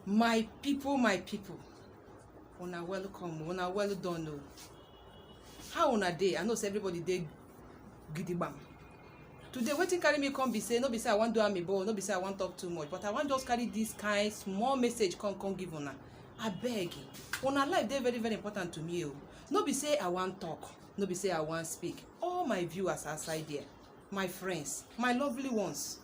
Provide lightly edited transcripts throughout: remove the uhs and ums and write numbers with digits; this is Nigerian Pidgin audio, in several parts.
My people, una welcome, una well done. Oh. How una dey? I know say everybody dey gidigbam. Today, wetin carry me come be say, no be say I wan do amebo, no be say I wan talk too much, but I wan just carry this kind small message come give una. Abeg, una life dey very very important to me. Oh. No be say I wan talk, no be say I wan speak. All my viewers outside there, my friends, my lovely ones,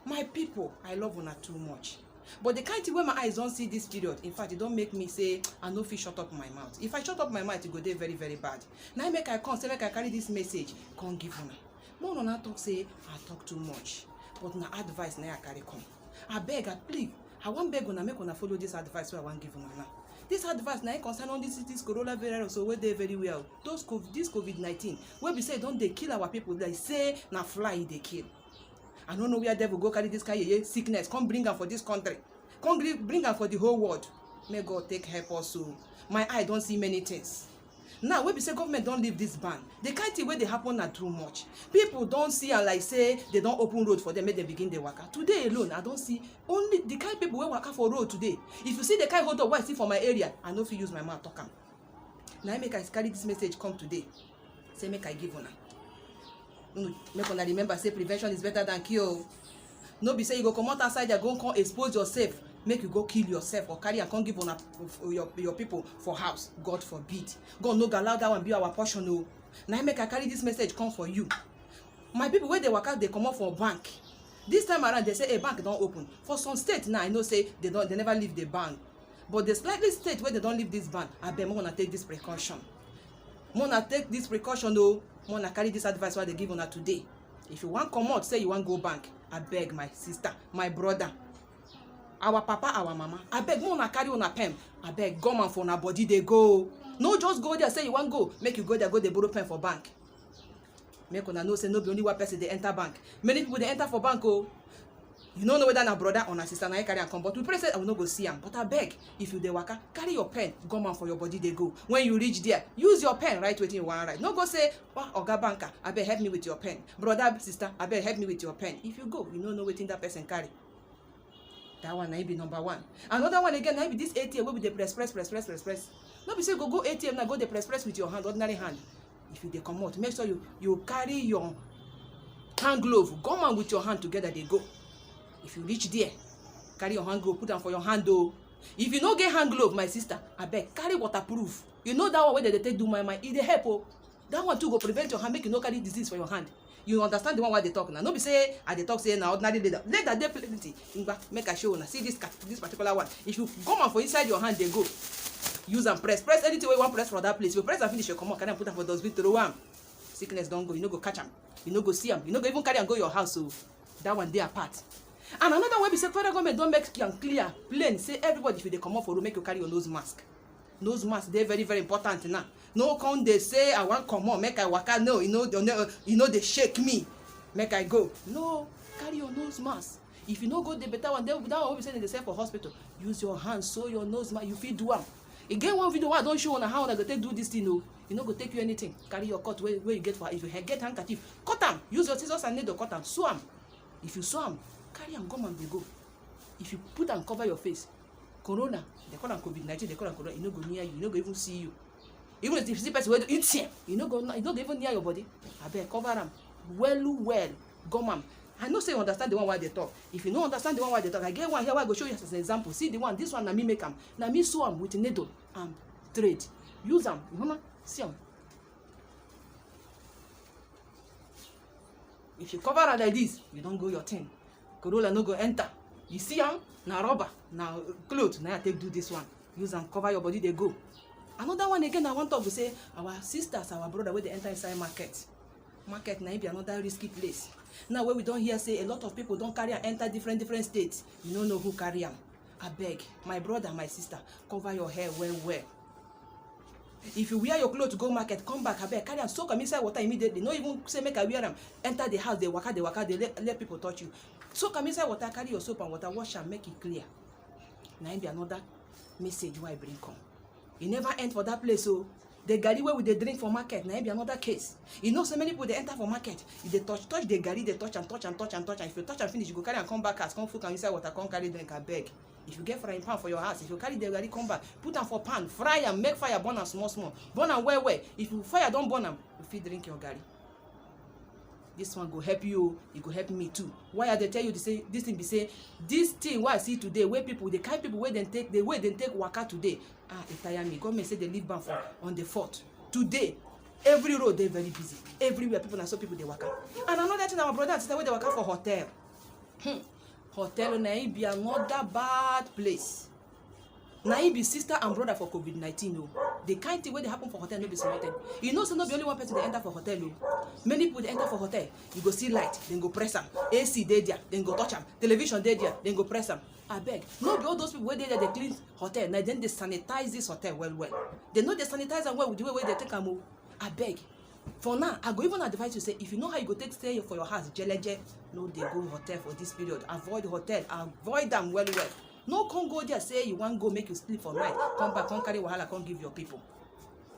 my people, I love una too much. But the kind thing wey my eyes don see this period, in fact, e don make me say I no fit shut up my mouth. If I shut up my mouth, e go dey very very bad. Na make I come say make I carry this message come give una. More una talk say I talk too much, but na advice na I carry come. Abeg, I plead, I wan beg una make una follow this advice wey I wan give una now. This advice na concern on this coronavirus, so wey dey very well. This COVID-19 wey be say don dey kill our people, like say na fly e dey kill. I don't know where devil go carry this kind of sickness, come bring am for this country, come bring am for the whole world. May God take help us. So my eye don't see many things. Now wey be say government don't leave this ban, the kind thing wey dey happen na too much. People don't see and like say they don't open road for them, make they begin the waka. Today alone, I don't see only the kind people wey waka for road today. If you see the kind hold up wey I see for my area, I no fit use my mouth talk am. Now make I carry this message come today. Say make I give una. Make una remember say prevention is better than cure. No be say you go come out outside and go come expose yourself, make you go kill yourself or carry and come give una your people for house. God forbid. God no go allow that one be our portion. No. Now make I carry this message come for you. My people, where they work out, they come out for bank. This time around, they say a bank don't open. For some state now, I know say they never leave the ban. But the slightly state where they don't leave this ban, I bet more gonna take this precaution. More gonna take this precaution though. Wanna carry this advice what they give una today. If you want come out, say you want go bank, I beg my sister, my brother, our papa, our mama, I beg wanna carry on a pen. I beg go man for una body they go. No just go there say you want go, make you go there go they borrow pen for bank. Make una know say no be only one person they enter bank. Many people they enter for bank. Oh, you don't know whether na brother or na sister na carry and come, but we pray say I will not go see am. But I beg, if you dey waka, carry your pen, go man for your body they go. When you reach there, use your pen, write wetin you want write. No go say, oh, Oga banker, I beg help me with your pen. Brother, sister, I beg help me with your pen. If you go, you don't know wetin that person carry. That one na be number one. Another one again, na be this ATM wey be the press. No be say go ATM na go the press with your hand, ordinary hand. If you dey come out, make sure you carry your hand glove, go man with your hand together they go. If you reach there, carry your hand glove, put them for your hand though. If you no get hand glove, my sister, I beg, carry waterproof. You know that one where they take do my it dey help. Oh. That one too go prevent your hand, make you no carry disease for your hand. You understand the one why they talk now. No be say I dey talk say na ordinary leather. Leather dey plenty. Make I show una. See this particular one. If you come on for inside your hand, they go. Use and press anything wey you want press for that place. If you press and finish, you come on, carry and put them for dustbin, throw am. Sickness don't go. You no go catch am. You no go see am. You no go even carry and go your house. So that one dey apart. And another way be say federal government don't make am clear, plain, say everybody if you dey come out for road, make you carry your nose mask. Nose mask dey very very important now. No come they say I want come on, make I waka. No, you know they shake me, make I go. No, carry your nose mask. If you no go the better one, that one we say they say for hospital. Use your hand, sew your nose mask. You fit do am. Again, one video where I don't show on how I go take do this thing. No, you no go take you anything. Carry your cut where you get for. If you get handkerchief, cut am. Use your scissors and needle, cut am. Sew am. If you sew am, carry and go and they go. If you put and cover your face, corona, they call them COVID-19, they call them corona, you no go near you, you no go even see you. Even if you see person where it's here, you no go even near your body. I beg cover them well, go man. I know say you understand the one why they talk. If you don't understand the one why they talk, I get one here where I go show you as an example. See the one, this one na me make am. Na me sew am with a needle and thread. Use them, see them. If you cover am like this, you don't go your thing. Corona no go enter. You see am na rubber, na cloth. Now I take do this one. Use and cover your body. They go. Another one again. I want to say our sisters, our brother, where they enter inside market. Market na be another risky place. Now where we don't hear say a lot of people don't carry and enter different states. You don't know who carry them. I beg, my brother, my sister, cover your hair well. If you wear your clothes to go market, come back, I beg, carry and soak them inside water immediately. No even say make I wear them. Enter the house, they waka, they let people touch you. Soak them inside water, carry your soap and water, wash and make it clear. Now be another message why I bring come. You never end for that place, so the garri wey we dey drink for market na be another case. You know so many people dey enter for market, if they touch the garri, they touch and if you touch and finish, you go carry and come back house, come full am inside water, come carry drink. Abeg, if you get frying pan for your house, if you carry the garri come back, put am for pan, fry am, make fire burn am small burn am well. If you fire don burn am, you fit drink your garri. This one go help you, e go help me too. Why I dey tell you this thing be say, this thing wey I see today, wey people, the kind people wey dem take, the way dem take waka today, e tire me. Government say they leave ban for on the 4th. Today, every road dey very busy. Everywhere people na so people dey waka. And another thing, our brother and sister wey dey waka for hotel. Hotel na e be another bad place. Na e be sister and brother for COVID-19 o. The kind thing wey dey happen for hotel no be small thing. You know say no be only one person dey enter for hotel o. Many people dey enter for hotel, you go see light, dem go press am. AC dey there, dem go touch am. Television dey there, dem go press am. Abeg, no be all those people wey dey there dey clean hotel, na dem dey sanitize this hotel well. Dem no dey sanitize am well with the way wey dey take am o. Abeg, for now, I go even advise you say, if you know how you go take stay for your house, jeleje, no dey go hotel for this period. Avoid hotel, avoid am well. No come go there say you wan go make you sleep for night, come back, come carry wahala, come give your people.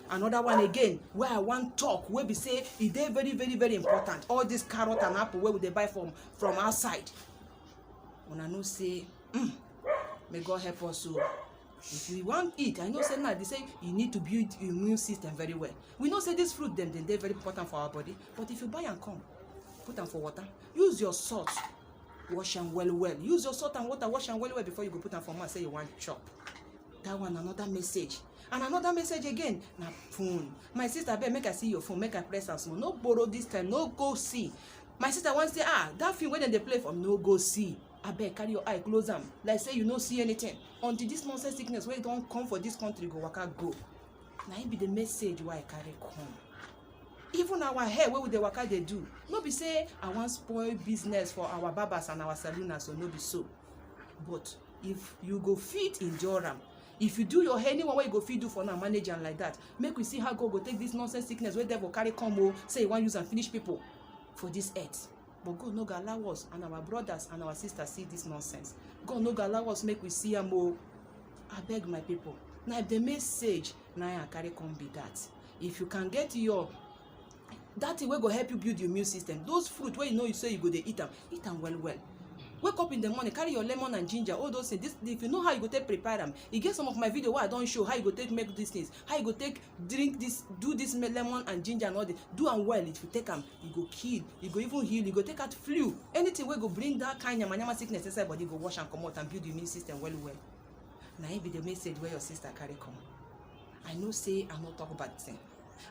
Another one again where I want talk, wey be say e dey very important. All this carrot and apple wey we dey buy from outside, una know say may God help us o. If you want eat, I know say now they say you need to build your immune system very well. We know say this fruit dem dey very important for our body, but if you buy and come, put am for water, use your salt, wash am well. Use your salt and water, wash am well before you go put am for mouth say you want chop. That one another message. And another message again, na phone. My sister, abeg make I see your phone, make I press am small. No borrow this time, no go see. My sister wan say, that film wey dem dey play for, no go see. Abeg carry your eye close am, like say you no see anything. Until this nonsense sickness wey don come for this country go waka go. Na im be the message wey I carry come. Even our hair wey we dey waka dey do, no be say I wan spoil business for our barbers and our saloners, so no be so. But if you go fit endure am, if you do your hair, anyone wey you go fit do for now, manage am like that. Make we see how God go take this nonsense sickness wey devil carry come o, say you wan use am finish people for this earth. But God no go allow us and our brothers and our sisters see this nonsense. God no go allow us make we see am o. Abeg my people, na the message na I carry come be that. If you can get your that thing wey go help you build your immune system, those fruit wey you know you say you go dey eat am well. Wake up in the morning, carry your lemon and ginger, all those things. If you know how you go take prepare them, you get some of my video where I don't show how you go take make these things, how you go take drink this, do this lemon and ginger and all that. Do them well. If you take them, you go kill, you go even heal, you go take out flu. Anything wey go bring that kind of yama sickness inside body, go wash and come out and build your immune system well. Now it be the message where your sister carry come. I know say I no talk bad thing.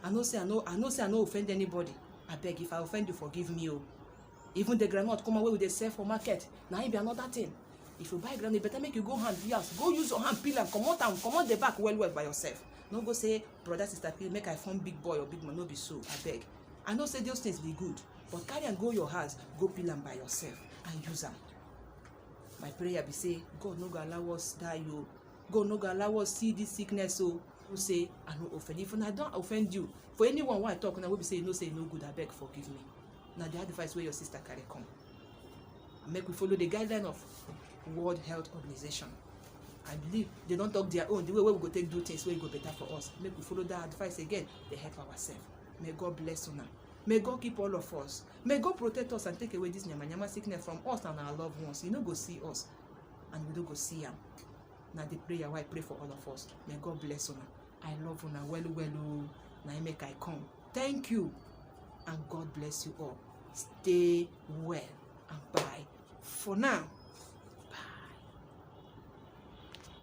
I know say I no offend anybody. I beg, if I offend you, forgive me. Even the groundnut come away with the sell for market. Now it be another thing. If you buy groundnut, better make you go hand yes. Go use your hand, peel and come out the back well by yourself. No go say, brother, sister, peel, make I form big boy or big man. No be so. I beg. I know say those things be good, but carry and go your house, go peel them by yourself and use them. My prayer be say, God no go allow us die, yo. God no go allow us see this sickness, so who say I no offend. If I don't offend you, for anyone who I talk now, will be say no good. I beg, forgive me. Now the advice where your sister carry come. Make we follow the guideline of World Health Organization. I believe they don't talk their own. The way we go take do things where it go better for us. Make we follow that advice again. They help ourselves. May God bless you now. May God keep all of us. May God protect us and take away this nyama sickness from us and our loved ones. You know, go see us, and we don't go see them. Now the prayer why I pray for all of us. May God bless you now. I love you now. Well. Now make I come. Thank you. And God bless you all. Stay well and bye for now.